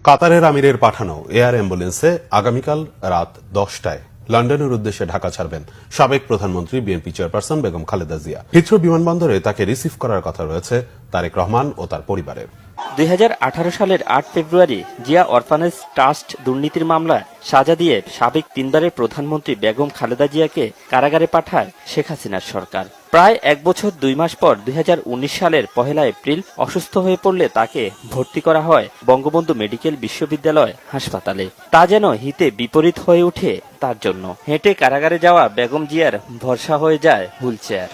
কাতারের আমিরের পাঠানো এয়ার অ্যাম্বুলেন্সে আগামীকাল রাত 10টায় লন্ডনের উদ্দেশ্যে ঢাকা ছাড়বেন সাবেক প্রধানমন্ত্রী BNP chairperson Begum Khaleda Zia. Heathrow বিমানবন্দরে তাকে রিসিভ করার কথা রয়েছে তারেক রহমান ও তার পরিবারের। 2018 সালের 8 ফেব্রুয়ারি জিয়া অরফানেজ ট্রাস্ট দুর্নীতির মামলায় সাজা দিয়ে সাবেক তিনবারের প্রধানমন্ত্রী বেগম খালেদা জিয়াকে কারাগারে পাঠায় শেখ হাসিনার সরকার। প্রায় 1 বছর 2 মাস পর 2019 সালের 1 এপ্রিল অসুস্থ হয়ে পড়লে তাকে ভর্তি করা হয় বঙ্গবন্ধু মেডিকেল বিশ্ববিদ্যালয় হাসপাতালে। তা যেন হিতে বিপরীত হয়ে ওঠে তার জন্য। হেঁটে কারাগারে যাওয়া বেগম জিয়ার ভরসা হয়ে যায় হুইলচেয়ার।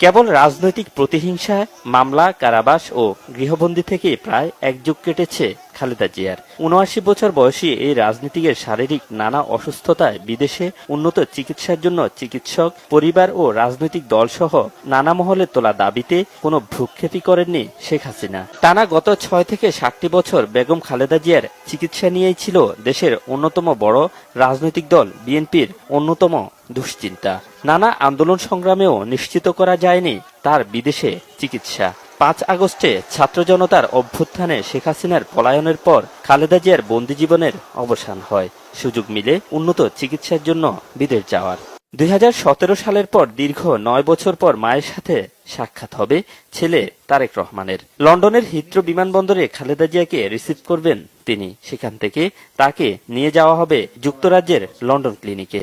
কেবল রাজনৈতিক প্রতিহিংসা, মামলা, কারাবাস ও গৃহবন্দী থেকে প্রায় 1 যুগ কেটেছে খালেদা জিয়ার। 79 বছর বয়সী এই রাজনীতিকের শারীরিক নানা অসুস্থতায় বিদেশে উন্নত চিকিৎসার জন্য চিকিৎসক, পরিবার ও রাজনৈতিক দলসহ নানা মহলে তোলা দাবিতে কোনো ভ্রুক্ষেপই করেননি শেখ হাসিনা। টানা গত 6 থেকে 7টি বছর বেগম খালেদা জিয়ার চিকিৎসা নিয়েই ছিল দেশের অন্যতম বড় রাজনৈতিক দল বিএনপির অন্যতম দুশ্চিন্তা। নানা আন্দোলন সংগ্রামেও নিশ্চিত করা যায়নি তার বিদেশে চিকিৎসা। 5 আগস্টে ছাত্র জনতার অভ্যুত্থানে শেখ হাসিনার পলায়নের পর খালেদা জিয়ার বন্দি জীবনের অবসান হয়। সুযোগ মিলে উন্নত চিকিৎসার জন্য বিদেশ যাওয়ার। 2017 সালের পর দীর্ঘ 9 বছর পর মায়ের সাথে সাক্ষাৎ হবে ছেলে তারেক রহমানের। লন্ডনের হিথ্রো বিমানবন্দরে খালেদা জিয়াকে রিসিভ করবেন তিনি। সেখান থেকে তাকে নিয়ে যাওয়া হবে যুক্তরাজ্যের লন্ডন ক্লিনিকে।